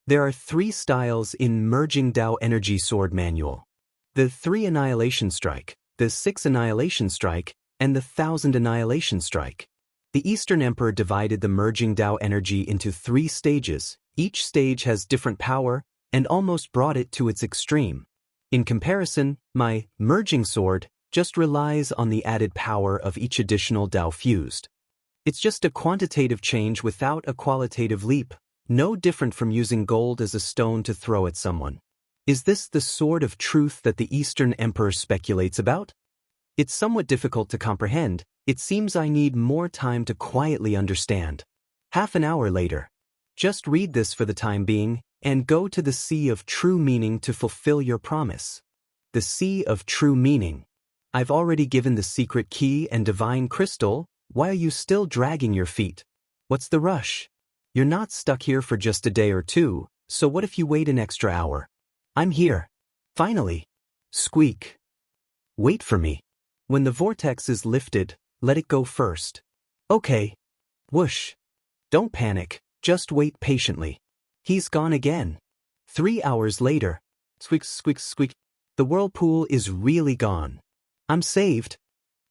There are 3 styles in Merging Dao Energy Sword Manual. The 3 Annihilation Strike, the 6 Annihilation Strike, and the 1000 Annihilation Strike. The Eastern Emperor divided the Merging Dao energy into 3 stages. Each stage has different power and almost brought it to its extreme. In comparison, my Merging Sword just relies on the added power of each additional Dao fused. It's just a quantitative change without a qualitative leap, no different from using gold as a stone to throw at someone. Is this the sword of truth that the Eastern Emperor speculates about? It's somewhat difficult to comprehend. It seems I need more time to quietly understand. Half an hour later. Just read this for the time being, and go to the Sea of True Meaning to fulfill your promise. The Sea of True Meaning. I've already given the secret key and divine crystal. Why are you still dragging your feet? What's the rush? You're not stuck here for just a day or 2, so what if you wait an extra hour? I'm here. Finally. Squeak. Wait for me. When the vortex is lifted, let it go first. Okay. Whoosh. Don't panic, just wait patiently. He's gone again. 3 hours later. Squeak, squeak, squeak. The whirlpool is really gone. I'm saved.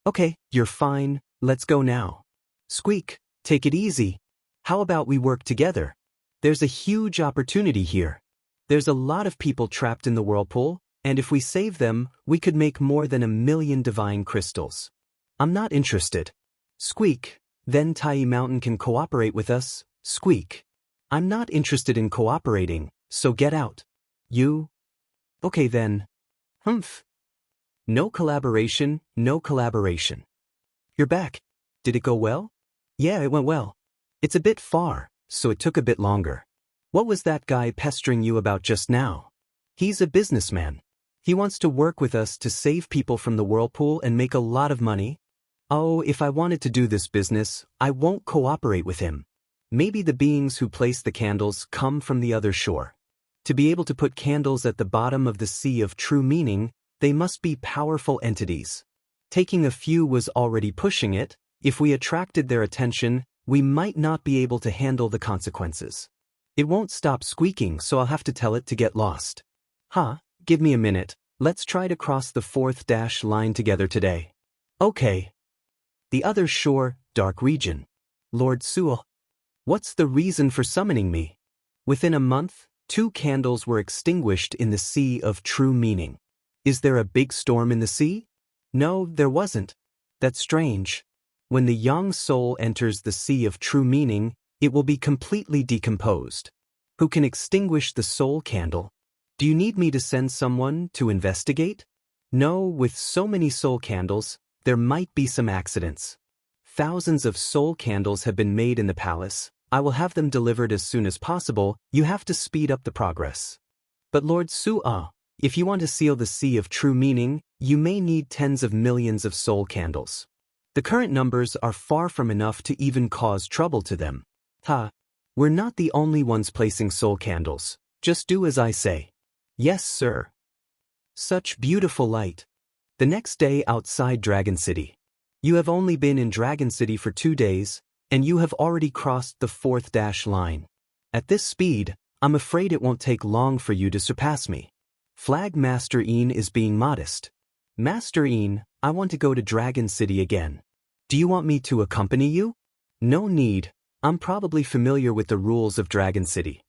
Okay, you're fine, let's go now. Squeak, take it easy. How about we work together? There's a huge opportunity here. There's a lot of people trapped in the whirlpool, and if we save them, we could make more than 1,000,000 divine crystals. I'm not interested. Squeak, then Tai Mountain can cooperate with us. Squeak. I'm not interested in cooperating, so get out. You? Okay then. Humph. No collaboration, no collaboration. You're back. Did it go well? Yeah, it went well. It's a bit far, so it took a bit longer. What was that guy pestering you about just now? He's a businessman. He wants to work with us to save people from the whirlpool and make a lot of money. Oh, if I wanted to do this business, I won't cooperate with him. Maybe the beings who place the candles come from the other shore. To be able to put candles at the bottom of the Sea of True Meaning, they must be powerful entities. Taking a few was already pushing it. If we attracted their attention, we might not be able to handle the consequences. It won't stop squeaking, so I'll have to tell it to get lost. Give me a minute. Let's try to cross the 4th dash line together today. Okay. The other shore, dark region. Lord Suo. What's the reason for summoning me? Within a month, 2 candles were extinguished in the Sea of True Meaning. Is there a big storm in the sea? No, there wasn't. That's strange. When the young soul enters the Sea of True Meaning, it will be completely decomposed. Who can extinguish the soul candle? Do you need me to send someone to investigate? No, with so many soul candles, there might be some accidents. Thousands of soul candles have been made in the palace. I will have them delivered as soon as possible. You have to speed up the progress. But Lord Su'a, if you want to seal the Sea of True Meaning, you may need tens of millions of soul candles. The current numbers are far from enough to even cause trouble to them. We're not the only ones placing soul candles. Just do as I say. Yes, sir. Such beautiful light. The next day outside Dragon City. You have only been in Dragon City for 2 days, and you have already crossed the 4th dash line. At this speed, I'm afraid it won't take long for you to surpass me. Flag Master Een is being modest. Master Een, I want to go to Dragon City again. Do you want me to accompany you? No need. I'm probably familiar with the rules of Dragon City.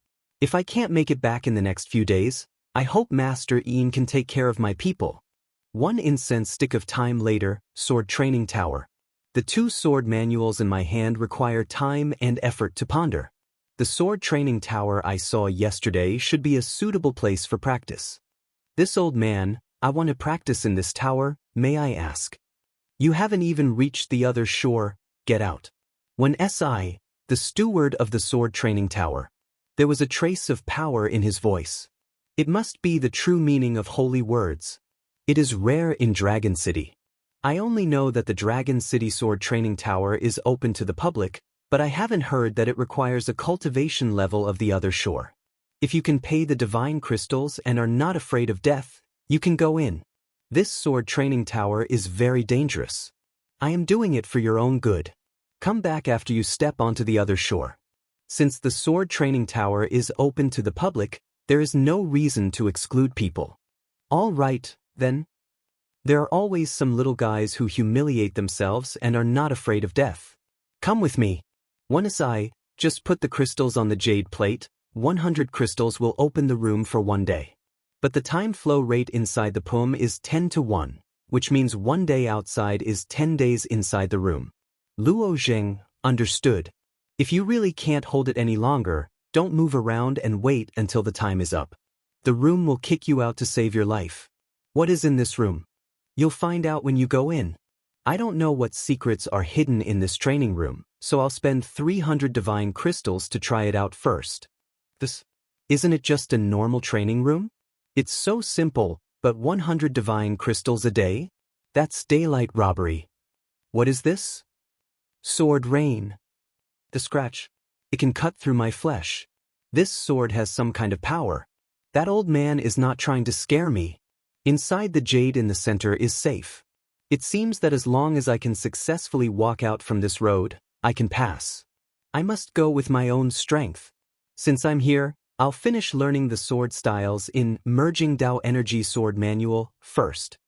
If I can't make it back in the next few days, I hope Master Een can take care of my people. 1 incense stick of time later, Sword Training Tower. The 2 sword manuals in my hand require time and effort to ponder. The Sword Training Tower I saw yesterday should be a suitable place for practice. This old man, I want to practice in this tower, may I ask? You haven't even reached the other shore, get out. When S.I., the steward of the Sword Training Tower, there was a trace of power in his voice. It must be the true meaning of holy words. It is rare in Dragon City. I only know that the Dragon City Sword Training Tower is open to the public, but I haven't heard that it requires a cultivation level of the other shore. If you can pay the divine crystals and are not afraid of death, you can go in. This Sword Training Tower is very dangerous. I am doing it for your own good. Come back after you step onto the other shore. Since the sword training tower is open to the public, there is no reason to exclude people. All right, then. There are always some little guys who humiliate themselves and are not afraid of death. Come with me. One aside, just put the crystals on the jade plate. 100 crystals will open the room for 1 day. But the time flow rate inside the poem is 10 to 1, which means 1 day outside is 10 days inside the room. Luo Zheng, understood. If you really can't hold it any longer, don't move around and wait until the time is up. The room will kick you out to save your life. What is in this room? You'll find out when you go in. I don't know what secrets are hidden in this training room, so I'll spend 300 divine crystals to try it out first. Isn't it just a normal training room? It's so simple, but 100 divine crystals a day? That's daylight robbery. What is this? Sword rain. The scratch. It can cut through my flesh. This sword has some kind of power. That old man is not trying to scare me. Inside the jade in the center is safe. It seems that as long as I can successfully walk out from this road, I can pass. I must go with my own strength. Since I'm here, I'll finish learning the sword styles in Merging Dao Energy Sword Manual first.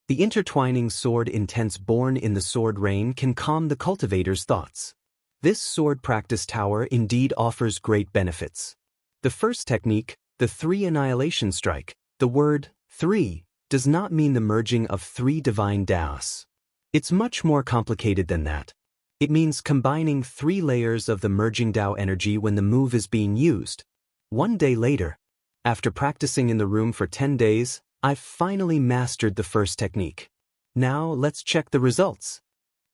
The intertwining sword intense born in the sword rain can calm the cultivator's thoughts. This sword practice tower indeed offers great benefits. The first technique, the 3 annihilation strike. The word 3 does not mean the merging of 3 divine Daos. It's much more complicated than that. It means combining 3 layers of the merging Dao energy when the move is being used. 1 day later, after practicing in the room for 10 days, I've finally mastered the first technique. Now let's check the results.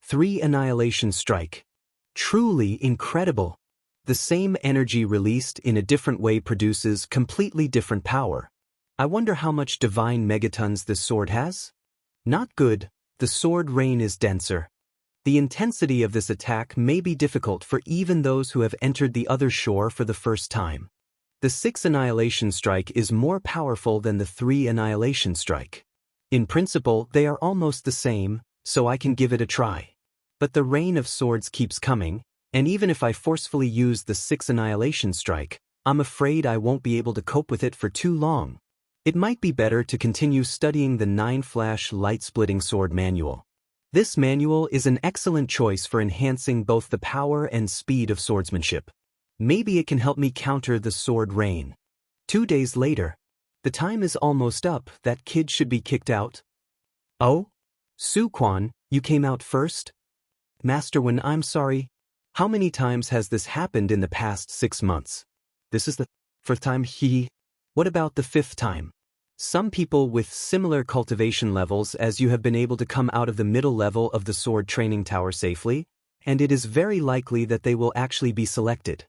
3 annihilation strike. Truly incredible. The same energy released in a different way produces completely different power. I wonder how much divine megatons this sword has? Not good. The sword rain is denser. The intensity of this attack may be difficult for even those who have entered the other shore for the first time. The 6 annihilation strike is more powerful than the 3 annihilation strike. In principle, they are almost the same, so I can give it a try. But the rain of swords keeps coming, and even if I forcefully use the 6 annihilation strike, I'm afraid I won't be able to cope with it for too long. It might be better to continue studying the 9-flash light-splitting sword manual. This manual is an excellent choice for enhancing both the power and speed of swordsmanship. Maybe it can help me counter the sword rain. 2 days later. The time is almost up. That kid should be kicked out. Oh? Su Quan, you came out first? Master Wen, I'm sorry. How many times has this happened in the past 6 months? This is the 4th time. What about the 5th time? Some people with similar cultivation levels as you have been able to come out of the middle level of the sword training tower safely, and it is very likely that they will actually be selected.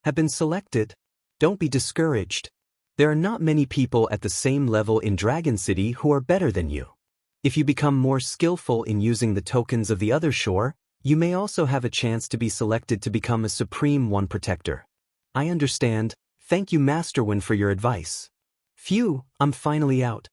Have been selected? Don't be discouraged. There are not many people at the same level in Dragon City who are better than you. If you become more skillful in using the tokens of the other shore, you may also have a chance to be selected to become a Supreme One Protector. I understand. Thank you, Master Wen, for your advice. Phew, I'm finally out.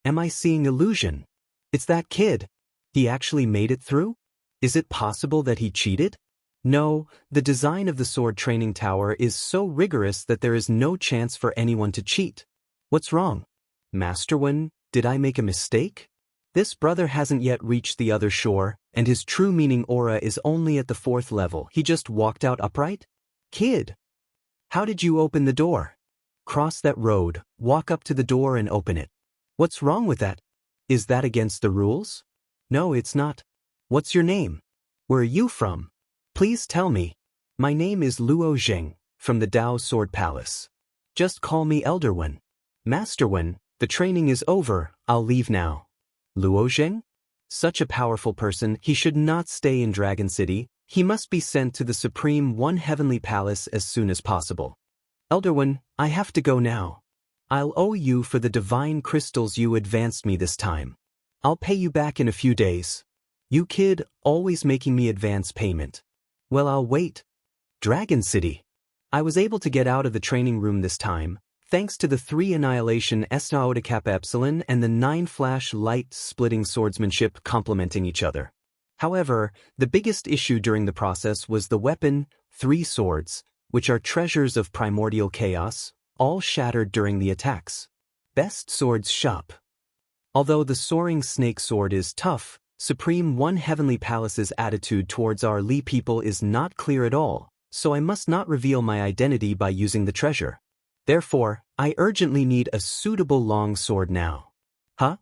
Am I seeing illusion? It's that kid. He actually made it through? Is it possible that he cheated? No, the design of the sword training tower is so rigorous that there is no chance for anyone to cheat. What's wrong? Master Wen, did I make a mistake? This brother hasn't yet reached the other shore, and his true meaning aura is only at the 4th level. He just walked out upright? Kid! How did you open the door? Cross that road, walk up to the door and open it. What's wrong with that? Is that against the rules? No, it's not. What's your name? Where are you from? Please tell me. My name is Luo Zheng, from the Dao Sword Palace. Just call me Elder Wen. Master Wen, the training is over, I'll leave now. Luo Zheng? Such a powerful person, he should not stay in Dragon City. He must be sent to the Supreme One Heavenly Palace as soon as possible. Elder Wen, I have to go now. I'll owe you for the divine crystals you advanced me this time. I'll pay you back in a few days. You kid, always making me advance payment. Well, I'll wait. Dragon City. I was able to get out of the training room this time, thanks to the 3 annihilation Esnaota Kappa Epsilon and the 9-flash light-splitting swordsmanship complementing each other. However, the biggest issue during the process was the weapon, 3 swords, which are treasures of primordial chaos, all shattered during the attacks. Best Swords Shop. Although the soaring snake sword is tough, Supreme One Heavenly Palace's attitude towards our Li people is not clear at all, so I must not reveal my identity by using the treasure. Therefore, I urgently need a suitable long sword now. Huh?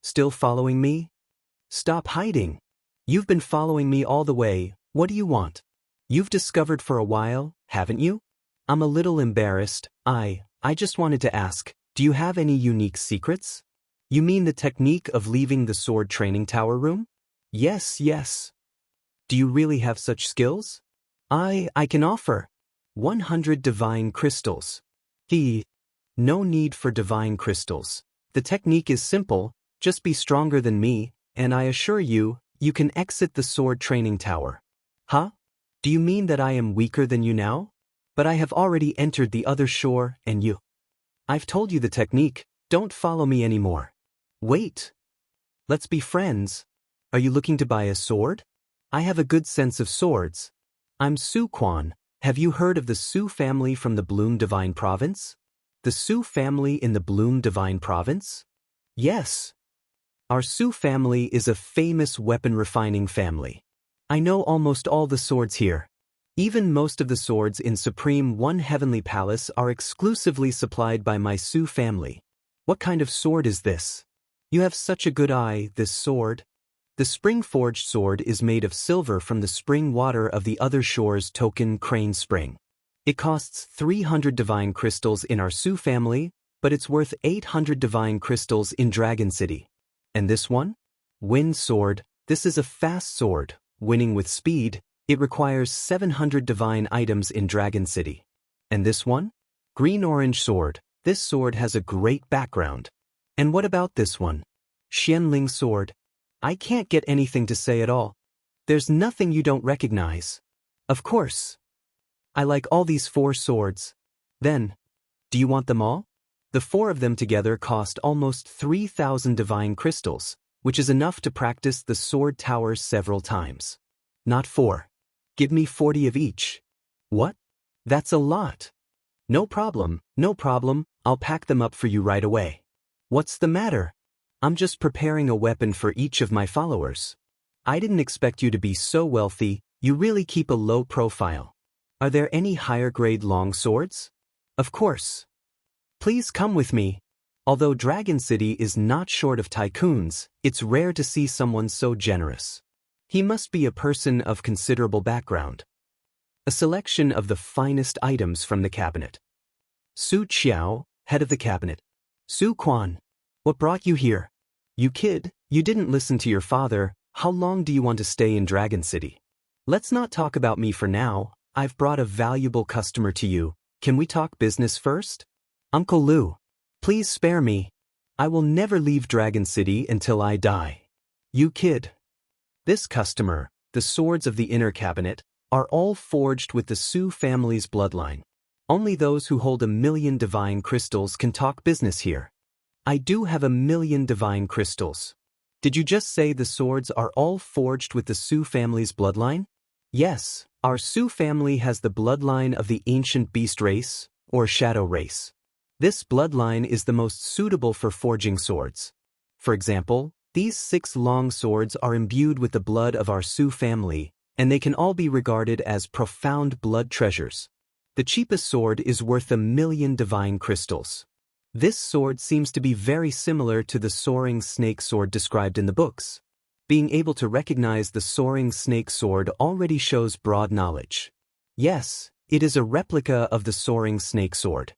Still following me? Stop hiding. You've been following me all the way, what do you want? You've discovered for a while, haven't you? I'm a little embarrassed. I just wanted to ask, do you have any unique secrets? You mean the technique of leaving the sword training tower room? Yes. Do you really have such skills? I can offer 100 divine crystals. No need for divine crystals. The technique is simple, just be stronger than me, and I assure you, you can exit the sword training tower. Huh? Do you mean that I am weaker than you now? But I have already entered the other shore, and you. I've told you the technique, don't follow me anymore. Wait. Let's be friends. Are you looking to buy a sword? I have a good sense of swords. I'm Su Quan. Have you heard of the Su family from the Bloom Divine Province? The Su family in the Bloom Divine Province? Yes. Our Su family is a famous weapon refining family. I know almost all the swords here. Even most of the swords in Supreme One Heavenly Palace are exclusively supplied by my Su family. What kind of sword is this? You have such a good eye, this sword. The spring-forged sword is made of silver from the spring water of the other shore's token Crane Spring. It costs 300 divine crystals in our Su family, but it's worth 800 divine crystals in Dragon City. And this one? Wind Sword. This is a fast sword, winning with speed. It requires 700 divine items in Dragon City. And this one? Green-Orange Sword. This sword has a great background. And what about this one? Xianling Sword. I can't get anything to say at all. There's nothing you don't recognize. Of course. I like all these 4 swords. Then, do you want them all? The 4 of them together cost almost 3,000 divine crystals, which is enough to practice the sword towers several times. Not 4. Give me 40 of each. What? That's a lot. No problem, I'll pack them up for you right away. What's the matter? I'm just preparing a weapon for each of my followers. I didn't expect you to be so wealthy, you really keep a low profile. Are there any higher-grade long swords? Of course. Please come with me. Although Dragon City is not short of tycoons, it's rare to see someone so generous. He must be a person of considerable background. A selection of the finest items from the cabinet. Su Qiao, head of the cabinet. Su Quan. What brought you here? You kid, you didn't listen to your father. How long do you want to stay in Dragon City? Let's not talk about me for now. I've brought a valuable customer to you. Can we talk business first? Uncle Lu. Please spare me. I will never leave Dragon City until I die. You kid. This customer, the swords of the inner cabinet, are all forged with the Su family's bloodline. Only those who hold 1,000,000 divine crystals can talk business here. I do have 1,000,000 divine crystals. Did you just say the swords are all forged with the Su family's bloodline? Yes, our Su family has the bloodline of the ancient beast race, or shadow race. This bloodline is the most suitable for forging swords. For example, these 6 long swords are imbued with the blood of our Su family, and they can all be regarded as profound blood treasures. The cheapest sword is worth 1,000,000 divine crystals. This sword seems to be very similar to the soaring snake sword described in the books. Being able to recognize the soaring snake sword already shows broad knowledge. Yes, it is a replica of the soaring snake sword.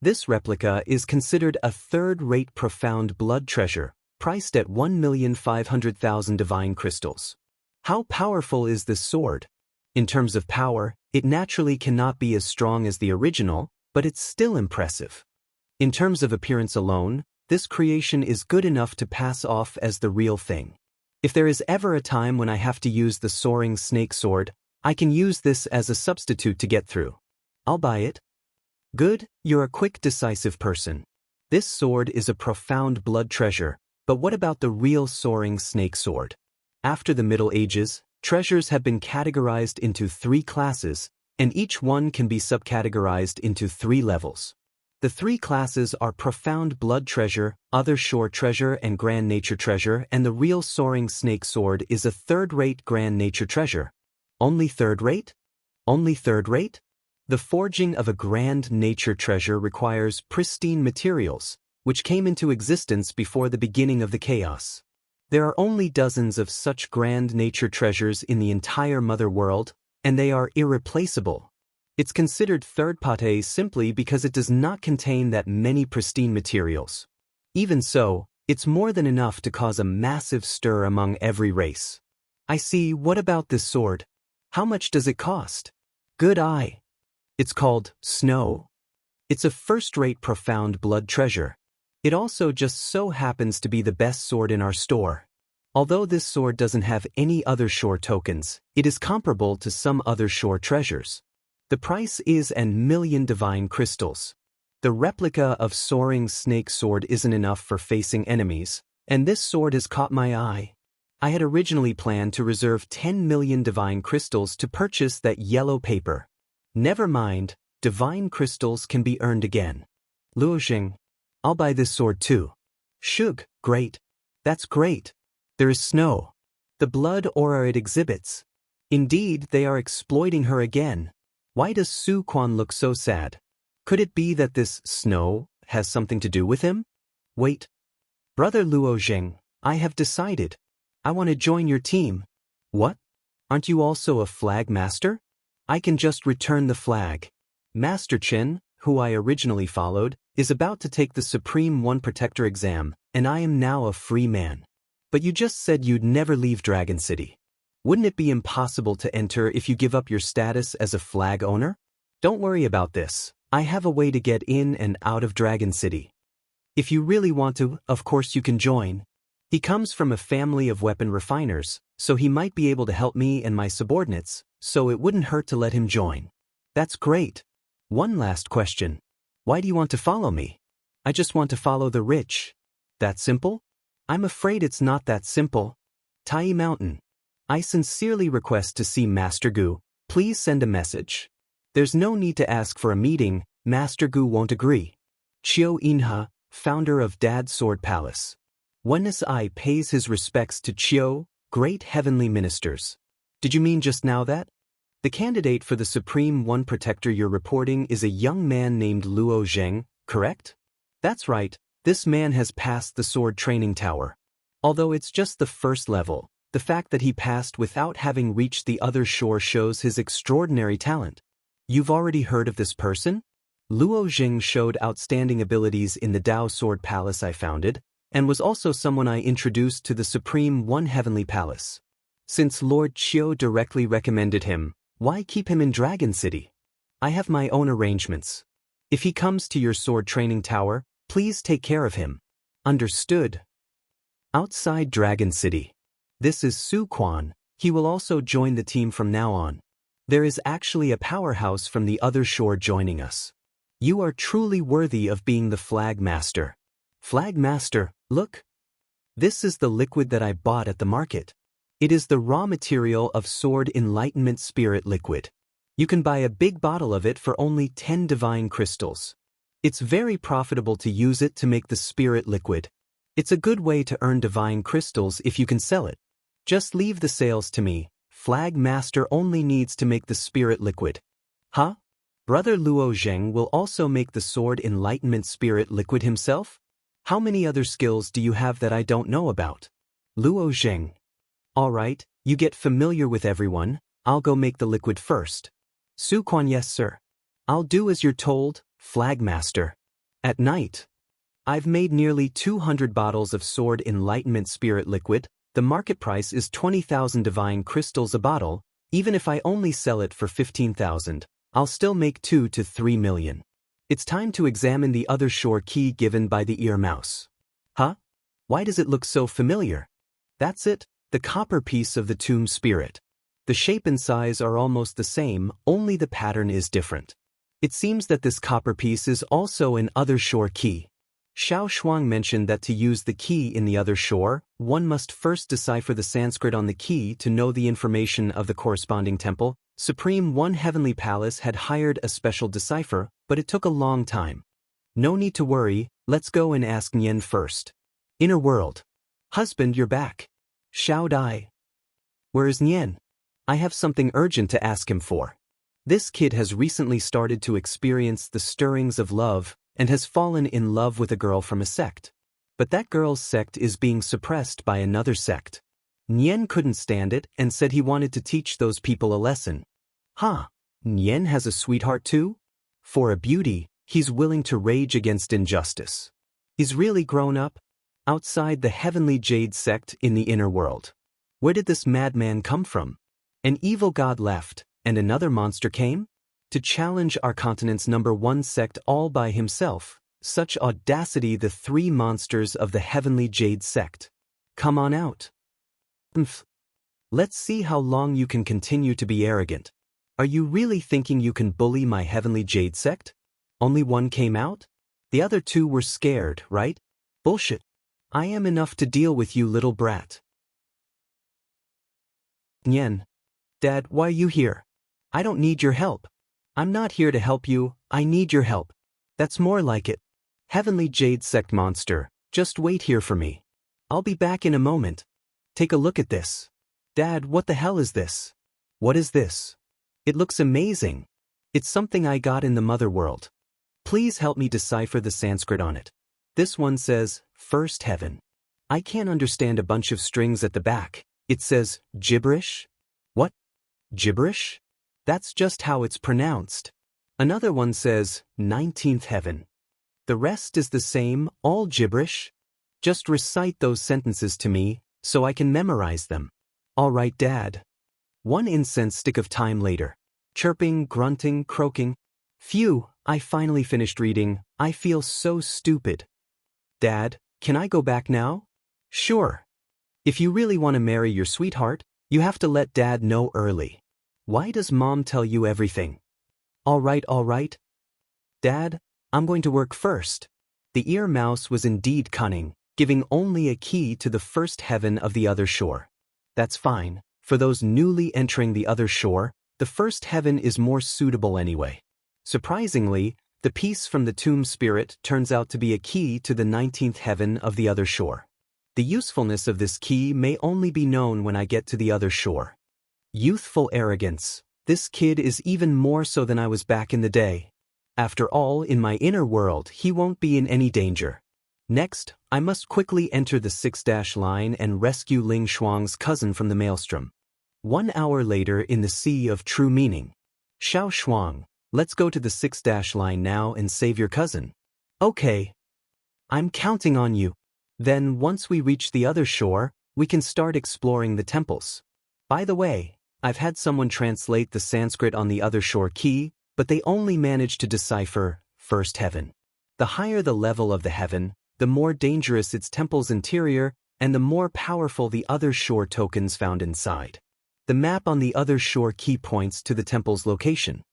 This replica is considered a third-rate profound blood treasure, priced at 1,500,000 divine crystals. How powerful is this sword? In terms of power, it naturally cannot be as strong as the original, but it's still impressive. In terms of appearance alone, this creation is good enough to pass off as the real thing. If there is ever a time when I have to use the soaring snake sword, I can use this as a substitute to get through. I'll buy it. Good, you're a quick, decisive person. This sword is a profound blood treasure, but what about the real soaring snake sword? After the Middle Ages, treasures have been categorized into 3 classes, and each one can be subcategorized into 3 levels. The 3 classes are Profound Blood Treasure, Other Shore Treasure, and Grand Nature Treasure, and the real Soaring Snake Sword is a third-rate Grand Nature Treasure. Only third-rate? Only third-rate? The forging of a Grand Nature Treasure requires pristine materials, which came into existence before the beginning of the chaos. There are only dozens of such Grand Nature Treasures in the entire Mother World, and they are irreplaceable. It's considered third pate simply because it does not contain that many pristine materials. Even so, it's more than enough to cause a massive stir among every race. I see. What about this sword? How much does it cost? Good eye. It's called Snow. It's a first-rate Profound Blood Treasure. It also just so happens to be the best sword in our store. Although this sword doesn't have any other shore tokens, it is comparable to some other shore treasures. The price is an million divine crystals. The replica of Soaring Snake Sword isn't enough for facing enemies, and this sword has caught my eye. I had originally planned to reserve 10 million divine crystals to purchase that yellow paper. Never mind, divine crystals can be earned again. Luo Zheng, I'll buy this sword too. Shug, great. That's great. There is Snow. The blood aura it exhibits. Indeed, they are exploiting her again. Why does Su Quan look so sad? Could it be that this Snow has something to do with him? Wait. Brother Luo Zheng, I have decided. I want to join your team. What? Aren't you also a flag master? I can just return the flag. Master Chen, who I originally followed, is about to take the Supreme One Protector exam, and I am now a free man. But you just said you'd never leave Dragon City. Wouldn't it be impossible to enter if you give up your status as a flag owner? Don't worry about this. I have a way to get in and out of Dragon City. If you really want to, of course you can join. He comes from a family of weapon refiners, so he might be able to help me and my subordinates, so it wouldn't hurt to let him join. That's great. One last question. Why do you want to follow me? I just want to follow the rich. That simple? I'm afraid it's not that simple. Tai Mountain. I sincerely request to see Master Gu. Please send a message. There's no need to ask for a meeting. Master Gu won't agree. Chiu Inha, founder of Dad Sword Palace. Oneness I pays his respects to Chiu, great heavenly ministers. Did you mean just now that? The candidate for the Supreme One Protector you're reporting is a young man named Luo Zheng, correct? That's right, this man has passed the sword training tower. Although it's just the first level, the fact that he passed without having reached the other shore shows his extraordinary talent. You've already heard of this person? Luo Zheng showed outstanding abilities in the Dao Sword Palace I founded, and was also someone I introduced to the Supreme One Heavenly Palace. Since Lord Chiu directly recommended him, why keep him in Dragon City? I have my own arrangements. If he comes to your sword training tower, please take care of him. Understood. Outside Dragon City. This is Su Quan. He will also join the team from now on. There is actually a powerhouse from the other shore joining us. You are truly worthy of being the Flag Master. Flag Master, look. This is the liquid that I bought at the market. It is the raw material of Sword Enlightenment Spirit Liquid. You can buy a big bottle of it for only 10 divine crystals. It's very profitable to use it to make the spirit liquid. It's a good way to earn divine crystals if you can sell it. Just leave the sales to me. Flag Master only needs to make the spirit liquid. Huh? Brother Luo Zheng will also make the Sword Enlightenment Spirit Liquid himself? How many other skills do you have that I don't know about? Luo Zheng. Alright, you get familiar with everyone. I'll go make the liquid first. Su Quan, yes sir. I'll do as you're told, Flag Master. At night. I've made nearly 200 bottles of Sword Enlightenment Spirit Liquid. The market price is 20,000 divine crystals a bottle. Even if I only sell it for 15,000, I'll still make 2 to 3 million. It's time to examine the other shore key given by the ear mouse. Huh? Why does it look so familiar? That's it, the copper piece of the tomb spirit. The shape and size are almost the same, only the pattern is different. It seems that this copper piece is also an other shore key. Xiao Shuang mentioned that to use the key in the other shore, one must first decipher the Sanskrit on the key to know the information of the corresponding temple. Supreme One Heavenly Palace had hired a special decipher, but it took a long time. No need to worry, let's go and ask Nian first. Inner world. Husband, you're back. Xiao Dai. Where is Nian? I have something urgent to ask him for. This kid has recently started to experience the stirrings of love and has fallen in love with a girl from a sect. But that girl's sect is being suppressed by another sect. Nian couldn't stand it and said he wanted to teach those people a lesson. Huh? Nian has a sweetheart too? For a beauty, he's willing to rage against injustice. He's really grown up? Outside the heavenly jade sect in the inner world. Where did this madman come from? An evil god left, and another monster came? To challenge our continent's #1 sect all by himself. Such audacity, the 3 monsters of the heavenly jade sect. Come on out. Let's see how long you can continue to be arrogant. Are you really thinking you can bully my heavenly jade sect? Only one came out? The other 2 were scared, right? Bullshit. I am enough to deal with you, little brat. Nian. Dad, why are you here? I don't need your help. I'm not here to help you, I need your help. That's more like it. Heavenly Jade Sect monster, just wait here for me. I'll be back in a moment. Take a look at this. Dad, what the hell is this? What is this? It looks amazing. It's something I got in the mother world. Please help me decipher the Sanskrit on it. This one says, First Heaven. I can't understand a bunch of strings at the back. It says, gibberish? What? Gibberish? That's just how it's pronounced. Another one says, 19th Heaven. The rest is the same, all gibberish. Just recite those sentences to me, so I can memorize them. All right, Dad. 1 incense stick of time later. Chirping, grunting, croaking. Phew, I finally finished reading. I feel so stupid. Dad, can I go back now? Sure. If you really want to marry your sweetheart, you have to let Dad know early. Why does Mom tell you everything? All right. Dad, I'm going to work first. The ear mouse was indeed cunning, giving only a key to the first heaven of the other shore. That's fine. For those newly entering the other shore, the first heaven is more suitable anyway. Surprisingly, the piece from the tomb spirit turns out to be a key to the 19th heaven of the other shore. The usefulness of this key may only be known when I get to the other shore. Youthful arrogance. This kid is even more so than I was back in the day. After all, in my inner world, he won't be in any danger. Next, I must quickly enter the 6- line and rescue Ling Shuang's cousin from the maelstrom. 1 hour later in the Sea of True Meaning. Xiao Shuang, let's go to the 6- line now and save your cousin. Okay. I'm counting on you. Then, once we reach the other shore, we can start exploring the temples. By the way, I've had someone translate the Sanskrit on the other shore key, but they only managed to decipher first heaven. The higher the level of the heaven, the more dangerous its temple's interior, and the more powerful the other shore tokens found inside. The map on the other shore key points to the temple's location.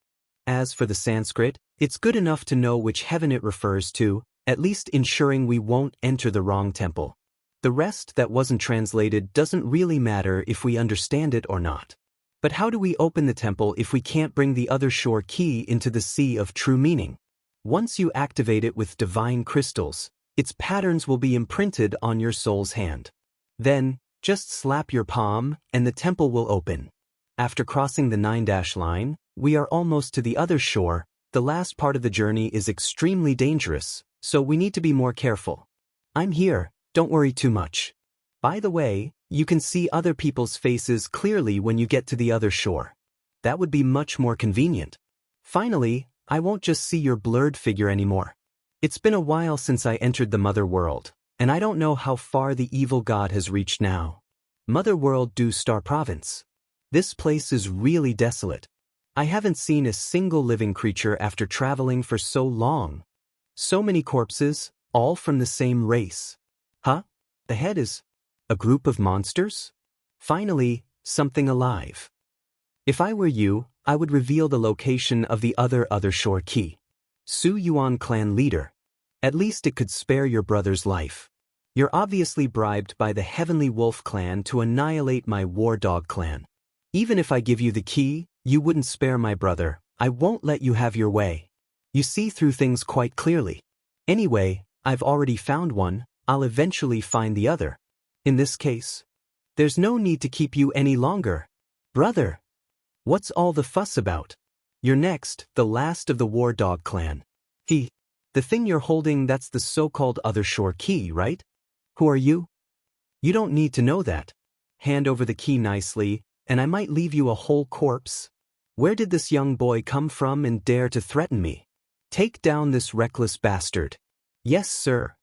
As for the Sanskrit, it's good enough to know which heaven it refers to, at least ensuring we won't enter the wrong temple. The rest that wasn't translated doesn't really matter if we understand it or not. But how do we open the temple if we can't bring the other shore key into the Sea of True Meaning? Once you activate it with divine crystals, its patterns will be imprinted on your soul's hand. Then, just slap your palm, and the temple will open. After crossing the 9- line, we are almost to the other shore. The last part of the journey is extremely dangerous, so we need to be more careful. I'm here, don't worry too much. By the way, you can see other people's faces clearly when you get to the other shore. That would be much more convenient. Finally, I won't just see your blurred figure anymore. It's been a while since I entered the Mother World, and I don't know how far the evil god has reached now. Mother World Du Star Province. This place is really desolate. I haven't seen a single living creature after traveling for so long. So many corpses, all from the same race. Huh? The head is a group of monsters? Finally, something alive. If I were you, I would reveal the location of the other shore key. Su Yuan clan leader. At least it could spare your brother's life. You're obviously bribed by the Heavenly Wolf clan to annihilate my War Dog clan. Even if I give you the key, you wouldn't spare my brother. I won't let you have your way. You see through things quite clearly. Anyway, I've already found one, I'll eventually find the other. In this case, there's no need to keep you any longer. Brother, what's all the fuss about? You're next, the last of the War Dog clan. The thing you're holding, that's the so-called other shore key, right? Who are you? You don't need to know that. Hand over the key nicely, and I might leave you a whole corpse. Where did this young boy come from and dare to threaten me? Take down this reckless bastard. Yes, sir.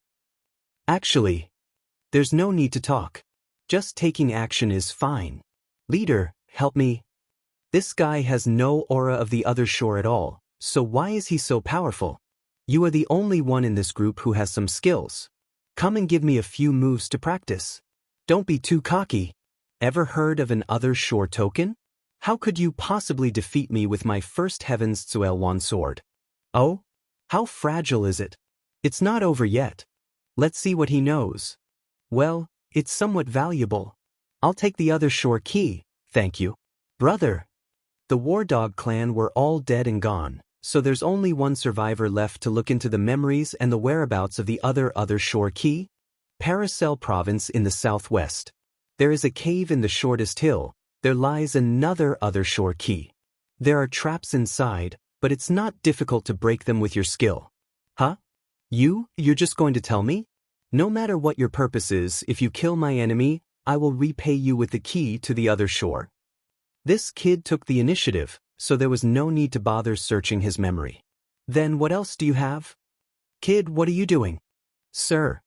Actually, there's no need to talk. Just taking action is fine. Leader, help me. This guy has no aura of the other shore at all, so why is he so powerful? You are the only one in this group who has some skills. Come and give me a few moves to practice. Don't be too cocky. Ever heard of an other shore token? How could you possibly defeat me with my first Heaven's Tsuelwan sword? Oh? How fragile is it? It's not over yet. Let's see what he knows. Well, it's somewhat valuable. I'll take the other shore key, thank you. Brother. The War Dog clan were all dead and gone, so there's only one survivor left to look into the memories and the whereabouts of the other shore key. Paracel province in the southwest. There is a cave in the shortest hill. There lies another other shore key. There are traps inside, but it's not difficult to break them with your skill. Huh? You're just going to tell me? No matter what your purpose is, if you kill my enemy, I will repay you with the key to the other shore. This kid took the initiative, so there was no need to bother searching his memory. Then what else do you have? Kid, what are you doing? Sir.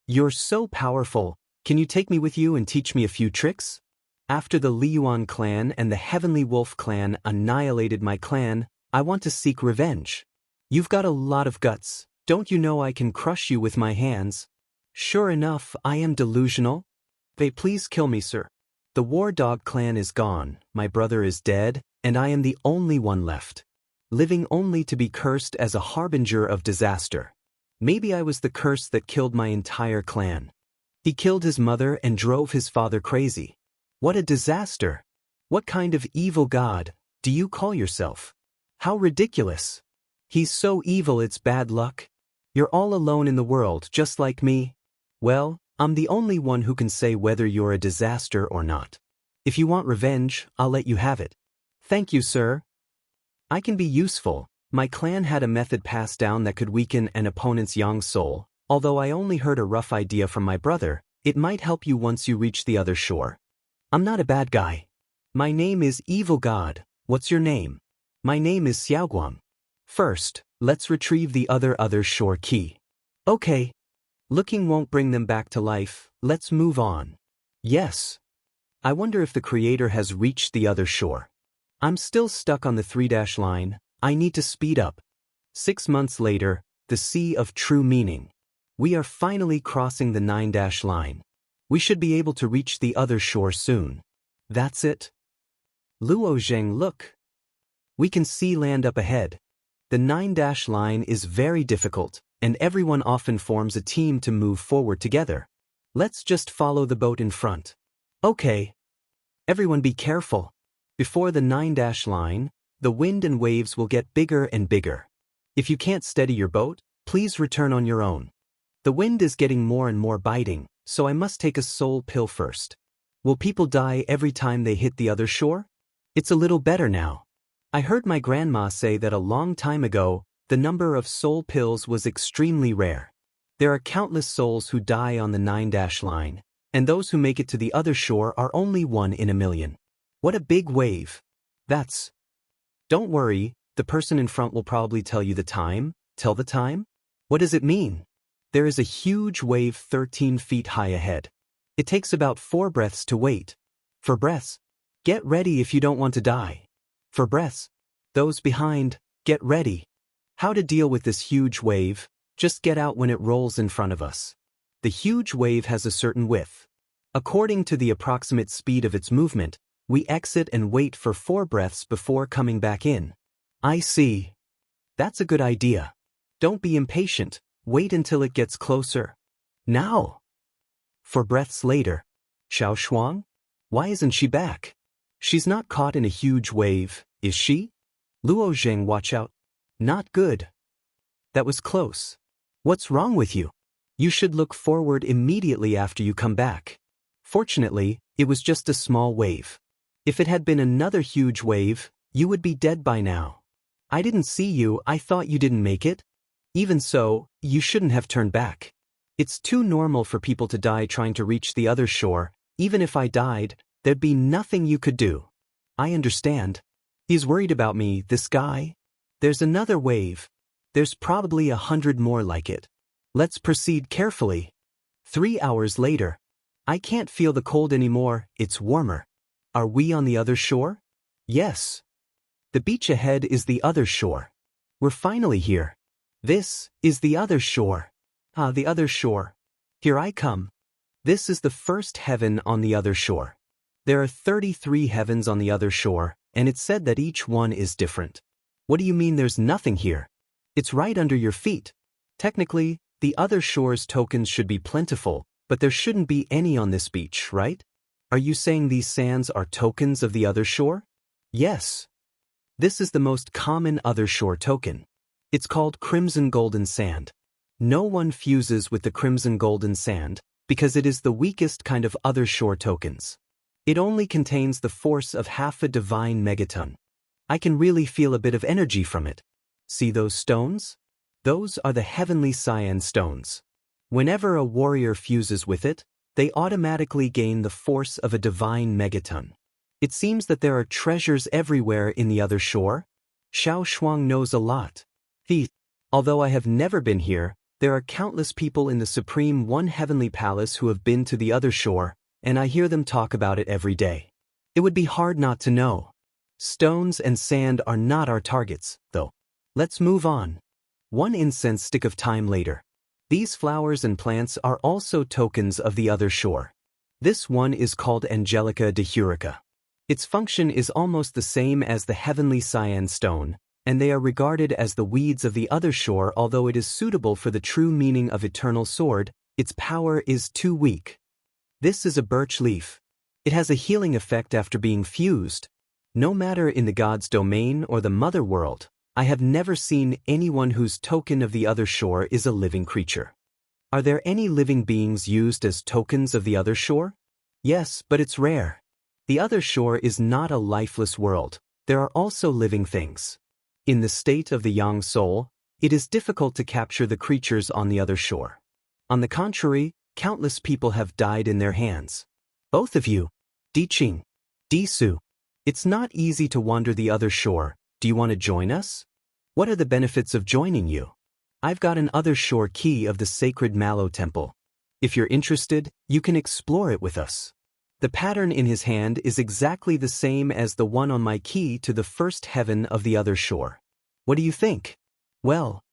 You're so powerful, can you take me with you and teach me a few tricks? After the Liyuan clan and the Heavenly Wolf clan annihilated my clan, I want to seek revenge. You've got a lot of guts, don't you know I can crush you with my hands? Sure enough, I am delusional. Please kill me, sir. The War Dog clan is gone, my brother is dead, and I am the only one left. Living only to be cursed as a harbinger of disaster. Maybe I was the curse that killed my entire clan. He killed his mother and drove his father crazy. What a disaster! What kind of evil god do you call yourself? How ridiculous! He's so evil it's bad luck. You're all alone in the world just like me. Well, I'm the only one who can say whether you're a disaster or not. If you want revenge, I'll let you have it. Thank you, sir. I can be useful. My clan had a method passed down that could weaken an opponent's yang soul. Although I only heard a rough idea from my brother, it might help you once you reach the other shore. I'm not a bad guy. My name is Evil God. What's your name? My name is Xiaoguang. First, let's retrieve the other shore key. Okay. Looking won't bring them back to life, let's move on. Yes. I wonder if the creator has reached the other shore. I'm still stuck on the 3- line, I need to speed up. 6 months later, the Sea of True Meaning. We are finally crossing the 9- line. We should be able to reach the other shore soon. That's it. Luo Zheng, look. We can see land up ahead. The 9- line is very difficult, and everyone often forms a team to move forward together. Let's just follow the boat in front. Okay. Everyone be careful. Before the 9- line, the wind and waves will get bigger and bigger. If you can't steady your boat, please return on your own. The wind is getting more and more biting, so I must take a soul pill first. Will people die every time they hit the other shore? It's a little better now. I heard my grandma say that a long time ago, the number of soul pills was extremely rare. There are countless souls who die on the 9- line, and those who make it to the other shore are only 1 in a million. What a big wave. That's... Don't worry, the person in front will probably tell you the time. Tell the time? What does it mean? There is a huge wave 13 feet high ahead. It takes about 4 breaths to wait. For breaths, get ready if you don't want to die. For breaths, those behind, get ready. How to deal with this huge wave? Just get out when it rolls in front of us. The huge wave has a certain width. According to the approximate speed of its movement, we exit and wait for 4 breaths before coming back in. I see. That's a good idea. Don't be impatient. Wait until it gets closer. Now! For breaths later. Xiao Shuang? Why isn't she back? She's not caught in a huge wave, is she? Luo Zheng, watch out. Not good. That was close. What's wrong with you? You should look forward immediately after you come back. Fortunately, it was just a small wave. If it had been another huge wave, you would be dead by now. I didn't see you, I thought you didn't make it. Even so, you shouldn't have turned back. It's too normal for people to die trying to reach the other shore. Even if I died, there'd be nothing you could do. I understand. He's worried about me, this guy. There's another wave. There's probably 100 more like it. Let's proceed carefully. 3 hours later. I can't feel the cold anymore, it's warmer. Are we on the other shore? Yes. The beach ahead is the other shore. We're finally here. This is the other shore. Ah, the other shore. Here I come. This is the first heaven on the other shore. There are 33 heavens on the other shore, and it's said that each one is different. What do you mean there's nothing here? It's right under your feet. Technically, the other shore's tokens should be plentiful, but there shouldn't be any on this beach, right? Are you saying these sands are tokens of the other shore? Yes. This is the most common other shore token. It's called crimson golden sand. No one fuses with the crimson golden sand because it is the weakest kind of other shore tokens. It only contains the force of half a divine megaton. I can really feel a bit of energy from it. See those stones? Those are the heavenly cyan stones. Whenever a warrior fuses with it, they automatically gain the force of a divine megaton. It seems that there are treasures everywhere in the other shore. Xiao Shuang knows a lot. Although I have never been here, there are countless people in the Supreme One Heavenly Palace who have been to the other shore, and I hear them talk about it every day. It would be hard not to know. Stones and sand are not our targets, though. Let's move on. 1 incense stick of time later. These flowers and plants are also tokens of the other shore. This one is called Angelica de Hurica. Its function is almost the same as the heavenly cyan stone, and they are regarded as the weeds of the other shore. Although it is suitable for the true meaning of eternal sword, its power is too weak. This is a birch leaf. It has a healing effect after being fused. No matter in the god's domain or the mother world, I have never seen anyone whose token of the other shore is a living creature. Are there any living beings used as tokens of the other shore? Yes, but it's rare. The other shore is not a lifeless world. There are also living things. In the state of the Yang soul, it is difficult to capture the creatures on the other shore. On the contrary, countless people have died in their hands. Both of you, Di Qing, Di Su. It's not easy to wander the other shore. Do you want to join us? What are the benefits of joining you? I've got an other shore key of the sacred Mallow Temple. If you're interested, you can explore it with us. The pattern in his hand is exactly the same as the one on my key to the first heaven of the other shore. What do you think? Well,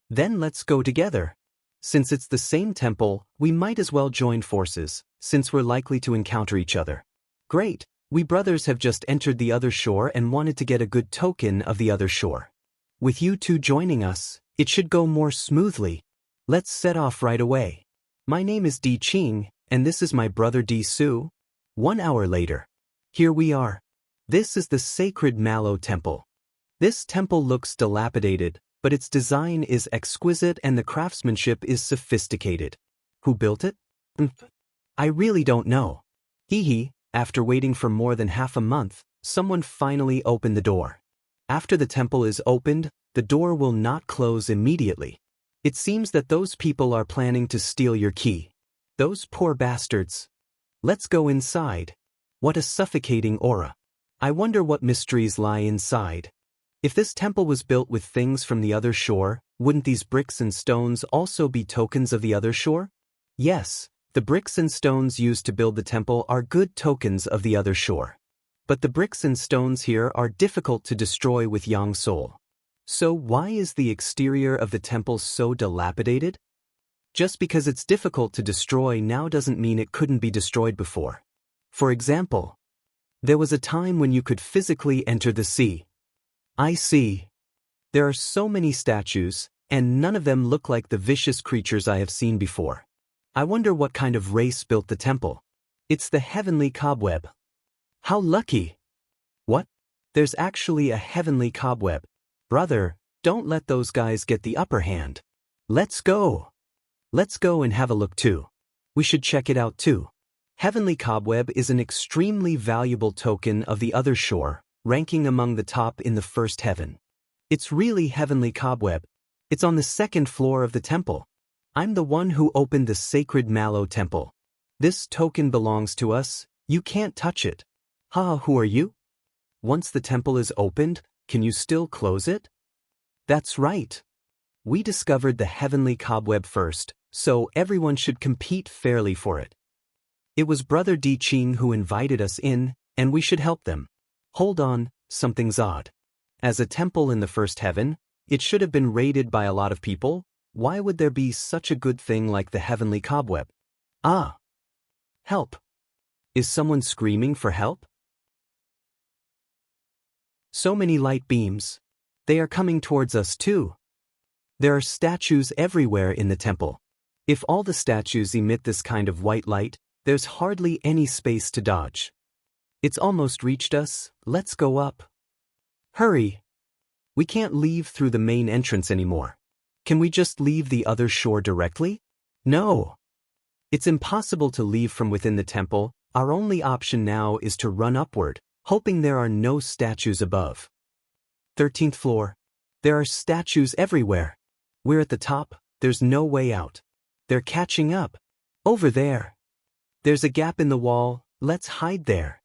then let's go together. Since it's the same temple, we might as well join forces, since we're likely to encounter each other. Great, we brothers have just entered the other shore and wanted to get a good token of the other shore. With you two joining us, it should go more smoothly. Let's set off right away. My name is Di Qing, and this is my brother Di Su. 1 hour later. Here we are. This is the sacred Mallow Temple. This temple looks dilapidated, but its design is exquisite and the craftsmanship is sophisticated. Who built it? I really don't know. After waiting for more than half a month, someone finally opened the door. After the temple is opened, the door will not close immediately. It seems that those people are planning to steal your key. Those poor bastards. Let's go inside. What a suffocating aura. I wonder what mysteries lie inside. If this temple was built with things from the other shore, wouldn't these bricks and stones also be tokens of the other shore? Yes, the bricks and stones used to build the temple are good tokens of the other shore. But the bricks and stones here are difficult to destroy with Yang Soul. So why is the exterior of the temple so dilapidated? Just because it's difficult to destroy now doesn't mean it couldn't be destroyed before. For example, there was a time when you could physically enter the sea. I see. There are so many statues, and none of them look like the vicious creatures I have seen before. I wonder what kind of race built the temple. It's the heavenly cobweb. How lucky! What? There's actually a heavenly cobweb. Brother, don't let those guys get the upper hand. Let's go. Let's go and have a look too. We should check it out too. Heavenly cobweb is an extremely valuable token of the other shore, ranking among the top in the first heaven. It's really heavenly cobweb. It's on the second floor of the temple. I'm the one who opened the sacred Mallow temple. This token belongs to us, you can't touch it. Who are you? Once the temple is opened, can you still close it? That's right. We discovered the heavenly cobweb first, so everyone should compete fairly for it. It was Brother Di Qing who invited us in, and we should help them. Hold on, something's odd. As a temple in the first heaven, it should have been raided by a lot of people. Why would there be such a good thing like the heavenly cobweb? Help. Is someone screaming for help? So many light beams. They are coming towards us too. There are statues everywhere in the temple. If all the statues emit this kind of white light, there's hardly any space to dodge. It's almost reached us, let's go up. Hurry! We can't leave through the main entrance anymore. Can we just leave the other shore directly? No. It's impossible to leave from within the temple. Our only option now is to run upward, hoping there are no statues above. 13th floor. There are statues everywhere. We're at the top, there's no way out. They're catching up. Over there. There's a gap in the wall, let's hide there.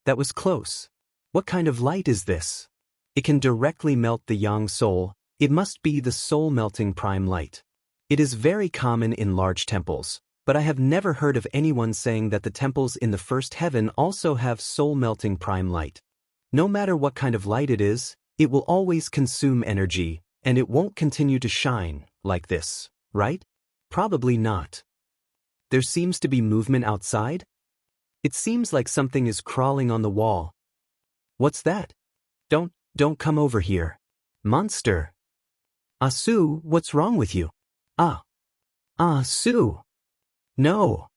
That was close. What kind of light is this? It can directly melt the Yang soul. It must be the soul-melting prime light. It is very common in large temples, but I have never heard of anyone saying that the temples in the first heaven also have soul-melting prime light. No matter what kind of light it is, it will always consume energy, and it won't continue to shine, like this, right? Probably not. There seems to be movement outside. It seems like something is crawling on the wall. What's that? Don't come over here. Monster. Su, what's wrong with you? Su. No.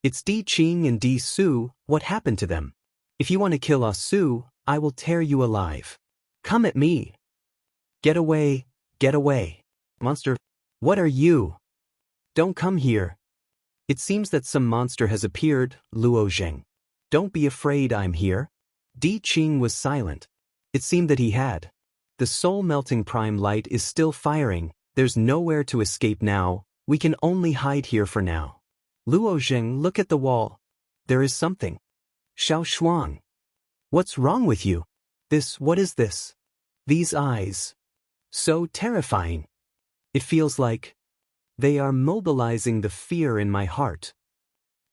It's Di Qing and Di Su, what happened to them? If you want to kill Su, I will tear you alive. Come at me. Get away, get away. Monster. What are you? Don't come here. It seems that some monster has appeared, Luo Zheng. Don't be afraid, I'm here. Di Qing was silent. It seemed that he had. The soul-melting prime light is still firing, there's nowhere to escape now, we can only hide here for now. Luo Zheng, look at the wall. There is something. Xiao Shuang. What's wrong with you? What is this? These eyes. So terrifying. It feels like they are mobilizing the fear in my heart.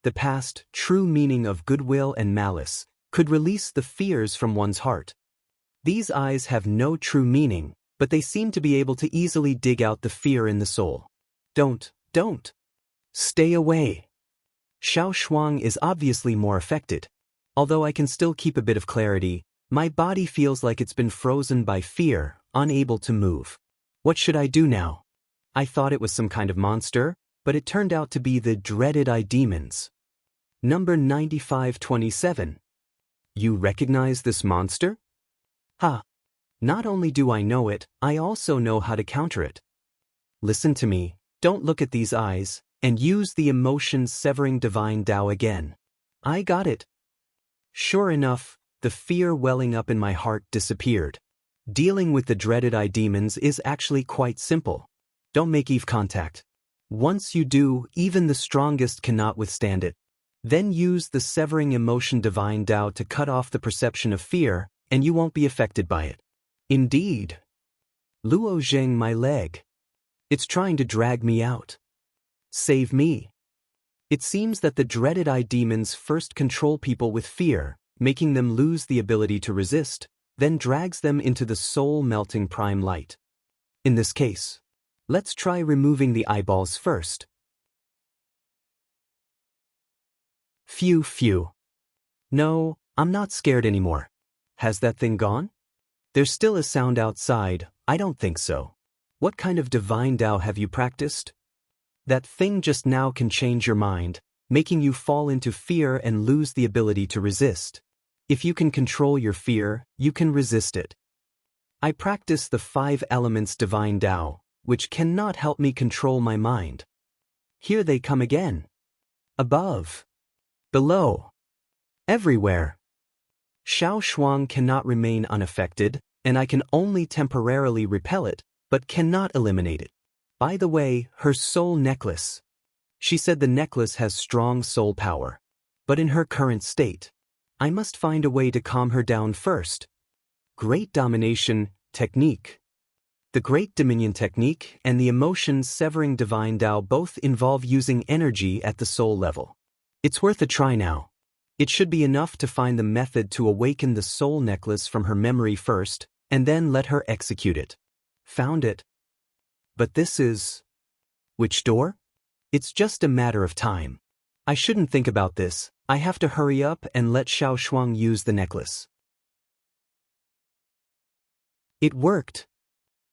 The past, true meaning of goodwill and malice could release the fears from one's heart. These eyes have no true meaning, but they seem to be able to easily dig out the fear in the soul. Don't. Stay away. Xiao Shuang is obviously more affected. Although I can still keep a bit of clarity, my body feels like it's been frozen by fear, unable to move. What should I do now? I thought it was some kind of monster, but it turned out to be the dreaded demons. Number 9527. You recognize this monster? Not only do I know it, I also know how to counter it. Listen to me, don't look at these eyes, and use the emotion-severing divine Tao again. I got it. Sure enough, the fear welling up in my heart disappeared. Dealing with the dreaded demons is actually quite simple. Don't make Eve contact. Once you do, even the strongest cannot withstand it. Then use the severing emotion divine Tao to cut off the perception of fear, and you won't be affected by it. Indeed. Luo Zheng, my leg. It's trying to drag me out. Save me. It seems that the dreaded demons first control people with fear, making them lose the ability to resist, then drags them into the soul-melting prime light. In this case, let's try removing the eyeballs first. Phew. No, I'm not scared anymore. Has that thing gone? There's still a sound outside, I don't think so. What kind of divine Tao have you practiced? That thing just now can change your mind, making you fall into fear and lose the ability to resist. If you can control your fear, you can resist it. I practice the 5 elements divine Tao, which cannot help me control my mind. Here they come again. Above. Below. Everywhere. Xiao Shuang cannot remain unaffected, and I can only temporarily repel it, but cannot eliminate it. By the way, her soul necklace. She said the necklace has strong soul power. But in her current state, I must find a way to calm her down first. Great Domination Technique. The Great Dominion Technique and the emotion-severing divine Tao both involve using energy at the soul level. It's worth a try now. It should be enough to find the method to awaken the soul necklace from her memory first, and then let her execute it. Found it. But this is... Which door? It's just a matter of time. I shouldn't think about this. I have to hurry up and let Xiao Shuang use the necklace. It worked.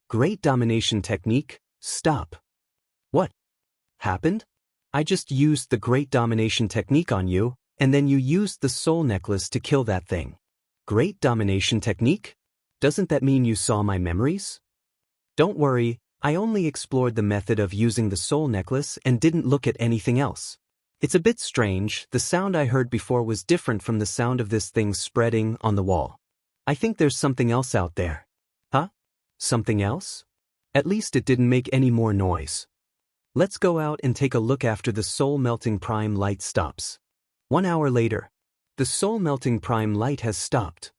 Great Domination Technique, stop. What happened? I just used the Great Domination Technique on you, and then you used the soul necklace to kill that thing. Great Domination Technique? Doesn't that mean you saw my memories? Don't worry, I only explored the method of using the soul necklace and didn't look at anything else. It's a bit strange, the sound I heard before was different from the sound of this thing spreading on the wall. I think there's something else out there. Huh? Something else? At least it didn't make any more noise. Let's go out and take a look after the soul-melting prime light stops. 1 hour later. The soul-melting prime light has stopped.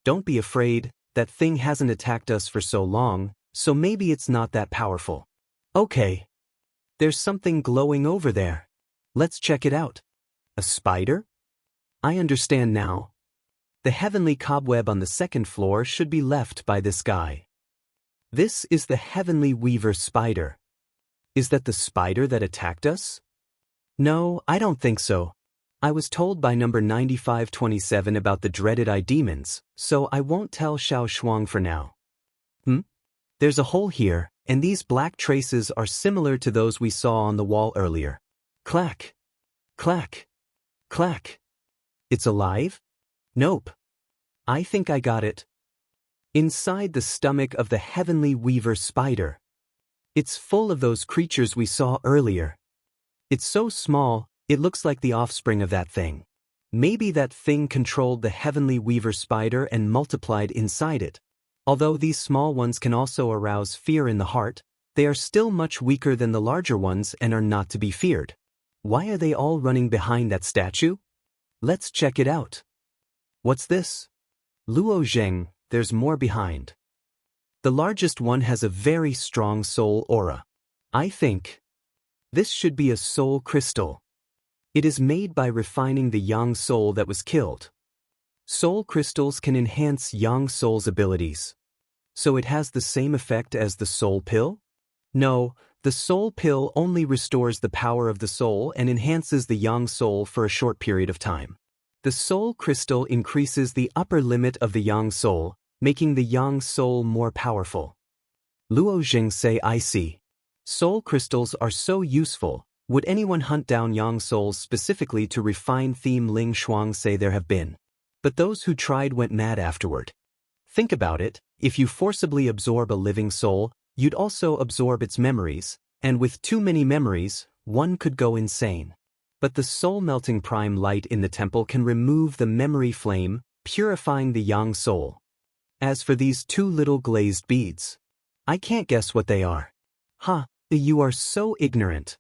Don't be afraid, that thing hasn't attacked us for so long, so maybe it's not that powerful. Okay. There's something glowing over there. Let's check it out. A spider? I understand now. The heavenly cobweb on the 2nd floor should be left by this guy. This is the heavenly weaver spider. Is that the spider that attacked us? No, I don't think so. I was told by number 9527 about the dreaded eye demons, so I won't tell Xiao Shuang for now. There's a hole here, and these black traces are similar to those we saw on the wall earlier. Clack. Clack. Clack. It's alive? Nope. I think I got it. Inside the stomach of the heavenly weaver spider. It's full of those creatures we saw earlier. It's so small, it looks like the offspring of that thing. Maybe that thing controlled the heavenly weaver spider and multiplied inside it. Although these small ones can also arouse fear in the heart, they are still much weaker than the larger ones and are not to be feared. Why are they all running behind that statue? Let's check it out. What's this? Luo Zheng, there's more behind. The largest one has a very strong soul aura. I think this should be a soul crystal. It is made by refining the young soul that was killed. Soul crystals can enhance young soul's abilities. So it has the same effect as the soul pill? No, the soul pill only restores the power of the soul and enhances the young soul for a short period of time. The soul crystal increases the upper limit of the young soul, making the young soul more powerful. Luo Zheng say I see. Soul crystals are so useful. Would anyone hunt down young souls specifically to refine theme? Ling Shuang say there have been. But those who tried went mad afterward. Think about it, if you forcibly absorb a living soul, you'd also absorb its memories, and with too many memories, one could go insane. But the soul-melting prime light in the temple can remove the memory flame, purifying the young soul. As for these 2 little glazed beads, I can't guess what they are. You are so ignorant.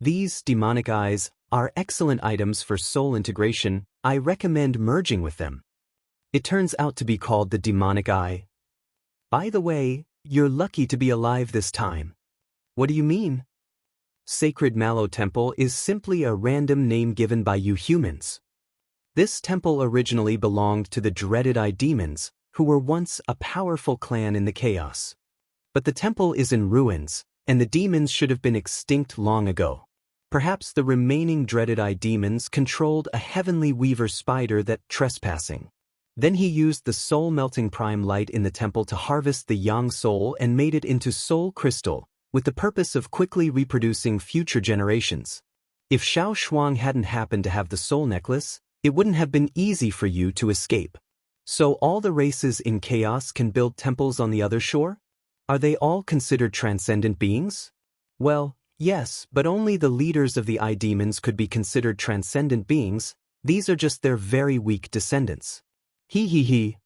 These demonic eyes are excellent items for soul integration. I recommend merging with them. It turns out to be called the demonic eye. By the way, you're lucky to be alive this time. What do you mean? Sacred Mallow Temple is simply a random name given by you humans. This temple originally belonged to the dreaded eye demons, who were once a powerful clan in the chaos. But the temple is in ruins, and the demons should have been extinct long ago. Perhaps the remaining dreaded eye demons controlled a heavenly weaver spider that trespassing. Then he used the soul-melting prime light in the temple to harvest the yang soul and made it into soul crystal, with the purpose of quickly reproducing future generations. If Xiao Shuang hadn't happened to have the soul necklace, it wouldn't have been easy for you to escape. So all the races in chaos can build temples on the other shore? Are they all considered transcendent beings? Well, yes, but only the leaders of the eye demons could be considered transcendent beings. These are just their very weak descendants. He.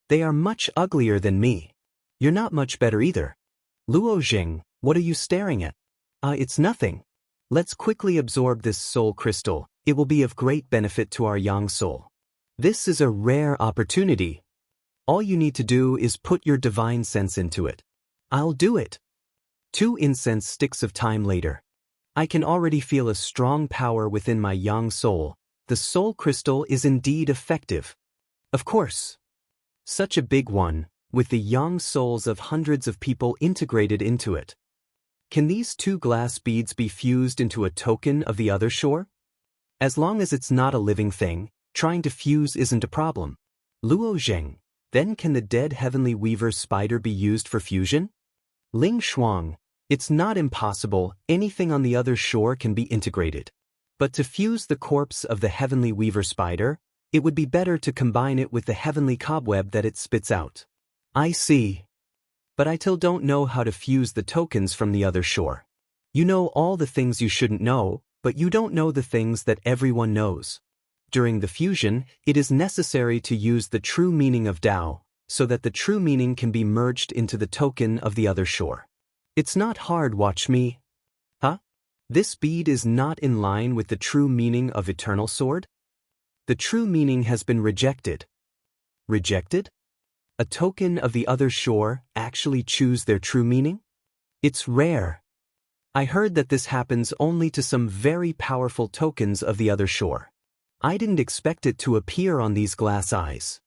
They are much uglier than me. You're not much better either. Luo Zheng, what are you staring at? It's nothing. Let's quickly absorb this soul crystal. It will be of great benefit to our yang soul. This is a rare opportunity. All you need to do is put your divine sense into it. I'll do it. 2 incense sticks of time later. I can already feel a strong power within my yang soul. The soul crystal is indeed effective. Of course. Such a big one, with the yang souls of hundreds of people integrated into it. Can these 2 glass beads be fused into a token of the other shore? As long as it's not a living thing, trying to fuse isn't a problem. Luo Zheng, then can the dead heavenly weaver spider be used for fusion? Ling Shuang, it's not impossible, anything on the other shore can be integrated. But to fuse the corpse of the heavenly weaver spider, it would be better to combine it with the heavenly cobweb that it spits out. I see. But I still don't know how to fuse the tokens from the other shore. You know all the things you shouldn't know, but you don't know the things that everyone knows. During the fusion, it is necessary to use the true meaning of Tao, so that the true meaning can be merged into the token of the other shore. It's not hard, watch me. Huh? This bead is not in line with the true meaning of Eternal Sword? The true meaning has been rejected. Rejected? A token of the other shore actually choose their true meaning? It's rare. I heard that this happens only to some very powerful tokens of the other shore. I didn't expect it to appear on these glass eyes.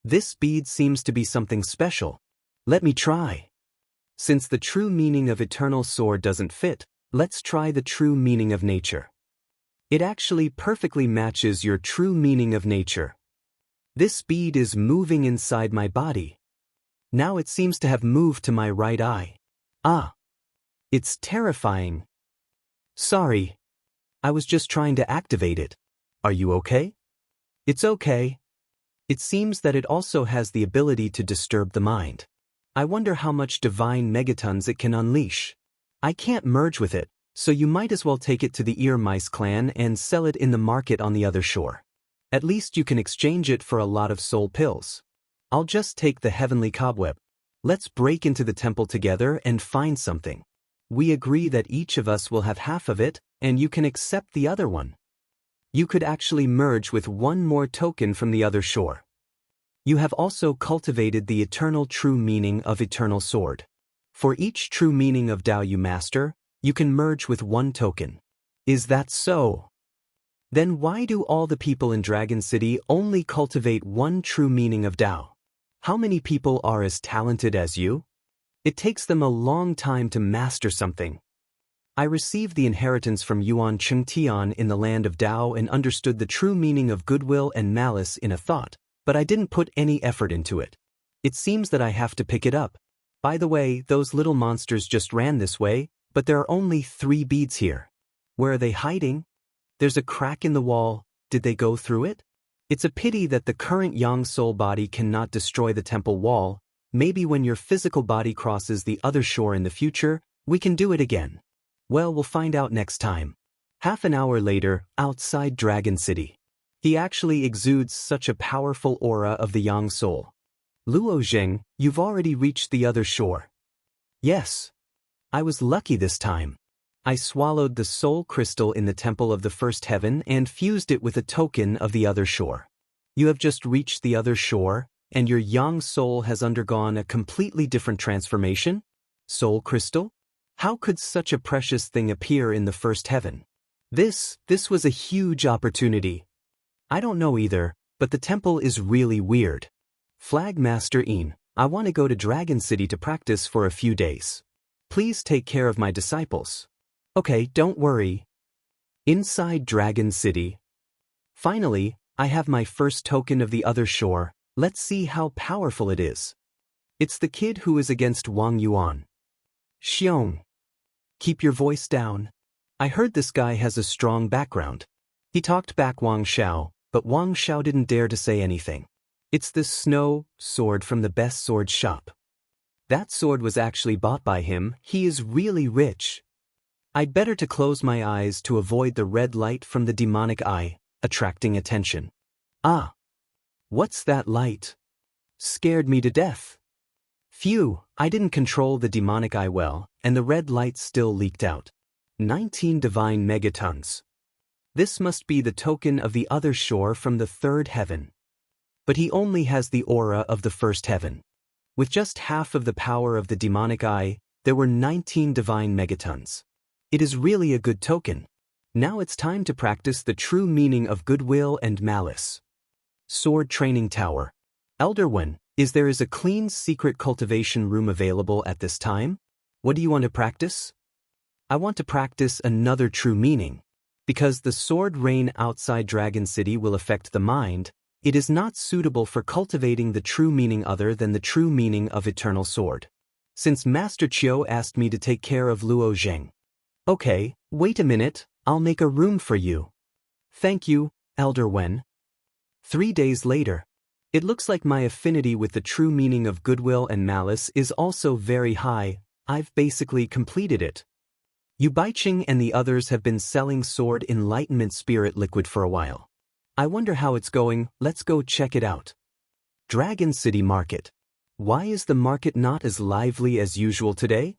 This bead seems to be something special. Let me try. Since the true meaning of Eternal Sword doesn't fit, let's try the true meaning of nature. It actually perfectly matches your true meaning of nature. This bead is moving inside my body. Now it seems to have moved to my right eye. It's terrifying. Sorry. I was just trying to activate it. Are you okay? It's okay. It seems that it also has the ability to disturb the mind. I wonder how much divine megatons it can unleash. I can't merge with it, so you might as well take it to the Ear Mice clan and sell it in the market on the other shore. At least you can exchange it for a lot of soul pills. I'll just take the heavenly cobweb. Let's break into the temple together and find something. We agree that each of us will have half of it, and you can accept the other one. You could actually merge with one more token from the other shore. You have also cultivated the eternal true meaning of Eternal Sword. For each true meaning of Tao you master, you can merge with one token. Is that so? Then why do all the people in Dragon City only cultivate one true meaning of Tao? How many people are as talented as you? It takes them a long time to master something. I received the inheritance from Yuan Chengtian in the land of Tao and understood the true meaning of goodwill and malice in a thought, but I didn't put any effort into it. It seems that I have to pick it up. By the way, those little monsters just ran this way, but there are only 3 beads here. Where are they hiding? There's a crack in the wall. Did they go through it? It's a pity that the current Yang Soul body cannot destroy the temple wall. Maybe when your physical body crosses the other shore in the future, we can do it again. Well, we'll find out next time. Half an hour later, outside Dragon City. He actually exudes such a powerful aura of the Yang Soul. Luo Zheng, you've already reached the other shore. Yes. I was lucky this time. I swallowed the soul crystal in the temple of the first heaven and fused it with a token of the other shore. You have just reached the other shore, and your Yang Soul has undergone a completely different transformation? Soul crystal? How could such a precious thing appear in the first heaven? This was a huge opportunity. I don't know either, but the temple is really weird. Flag Master Yin, I want to go to Dragon City to practice for a few days. Please take care of my disciples. Okay, don't worry. Inside Dragon City. Finally, I have my first token of the other shore. Let's see how powerful it is. It's the kid who is against Wang Yuan. Xiong. Keep your voice down. I heard this guy has a strong background. He talked back Wang Xiao, but Wang Xiao didn't dare to say anything. It's this snow sword from the best sword shop. That sword was actually bought by him. He is really rich. I'd better to close my eyes to avoid the red light from the demonic eye, attracting attention. Ah! What's that light? Scared me to death. Phew, I didn't control the demonic eye well, and the red light still leaked out. 19 divine megatons. This must be the token of the other shore from the third heaven. But he only has the aura of the first heaven. With just half of the power of the demonic eye, there were 19 divine megatons. It is really a good token. Now it's time to practice the true meaning of goodwill and malice. Sword Training Tower. Elder One, is there a clean secret cultivation room available at this time? What do you want to practice? I want to practice another true meaning. Because the sword rain outside Dragon City will affect the mind, it is not suitable for cultivating the true meaning other than the true meaning of Eternal Sword. Since Master Chiu asked me to take care of Luo Zheng. Okay, wait a minute, I'll make a room for you. Thank you, Elder Wen. 3 days later. It looks like my affinity with the true meaning of goodwill and malice is also very high. I've basically completed it. Yu Baiqing and the others have been selling Sword Enlightenment Spirit Liquid for a while. I wonder how it's going. Let's go check it out. Dragon City Market. Why is the market not as lively as usual today?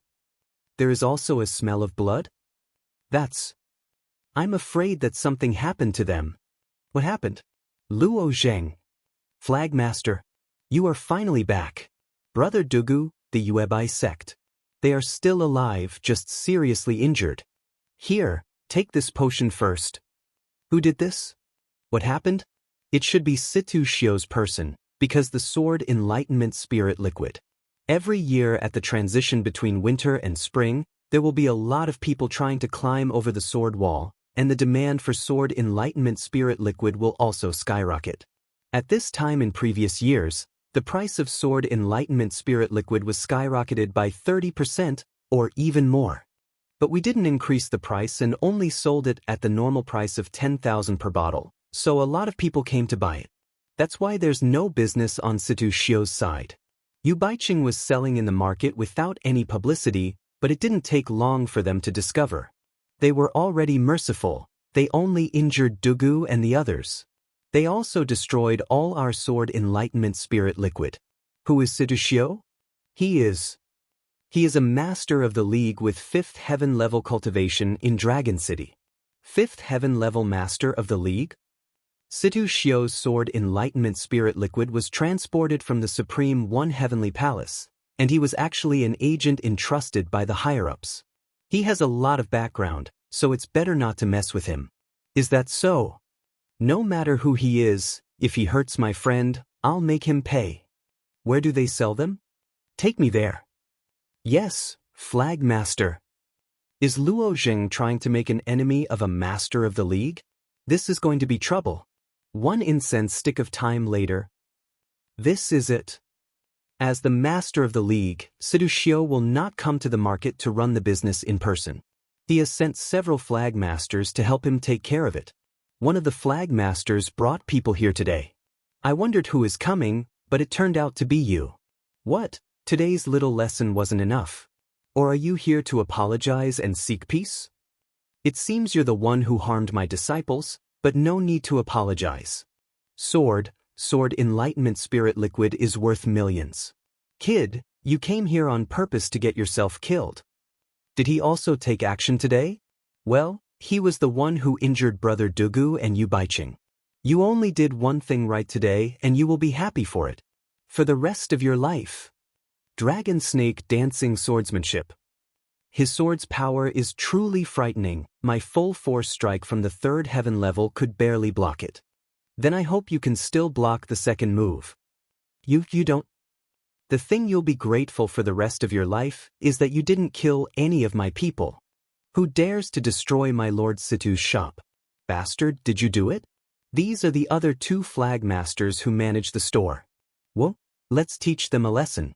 There is also a smell of blood? I'm afraid that something happened to them. What happened? Luo Zheng. Flagmaster. You are finally back. Brother Dugu, the Yuebai sect. They are still alive, just seriously injured. Here, take this potion first. Who did this? What happened? It should be Situ Xiu's person, because the Sword Enlightenment Spirit Liquid. Every year at the transition between winter and spring, there will be a lot of people trying to climb over the sword wall, and the demand for Sword Enlightenment Spirit Liquid will also skyrocket. At this time in previous years, the price of Sword Enlightenment Spirit Liquid was skyrocketed by 30% or even more. But we didn't increase the price and only sold it at the normal price of 10,000 per bottle, so a lot of people came to buy it. That's why there's no business on Situ Xiu's side. Yu Baiqing was selling in the market without any publicity, but it didn't take long for them to discover. They were already merciful. They only injured Dugu and the others. They also destroyed all our Sword Enlightenment Spirit Liquid. Who is Situ Xiu? He is a master of the League with 5th heaven level cultivation in Dragon City. 5th heaven level master of the League? Situ Xiu's Sword Enlightenment Spirit Liquid was transported from the Supreme One Heavenly Palace, and he was actually an agent entrusted by the higher-ups. He has a lot of background, so it's better not to mess with him. Is that so? No matter who he is, if he hurts my friend, I'll make him pay. Where do they sell them? Take me there. Yes, Flag Master. Is Luo Zheng trying to make an enemy of a master of the League? This is going to be trouble. 1 incense stick of time later. This is it. As the master of the League, Situ Xiu will not come to the market to run the business in person. He has sent several flag masters to help him take care of it. One of the flag masters brought people here today. I wondered who is coming, but it turned out to be you. What? Today's little lesson wasn't enough. Or are you here to apologize and seek peace? It seems you're the one who harmed my disciples, but no need to apologize. Sword Enlightenment Spirit Liquid is worth millions. Kid, you came here on purpose to get yourself killed. Did he also take action today? Well, he was the one who injured Brother Dugu and Yu Baiqing. You only did one thing right today and you will be happy for it. For the rest of your life. Dragon Snake Dancing Swordsmanship. His sword's power is truly frightening. My full force strike from the 3rd heaven level could barely block it. Then I hope you can still block the second move. You don't. The thing you'll be grateful for the rest of your life is that you didn't kill any of my people. Who dares to destroy my Lord Situ's shop? Bastard, did you do it? These are the other 2 flag masters who manage the store. Well, let's teach them a lesson.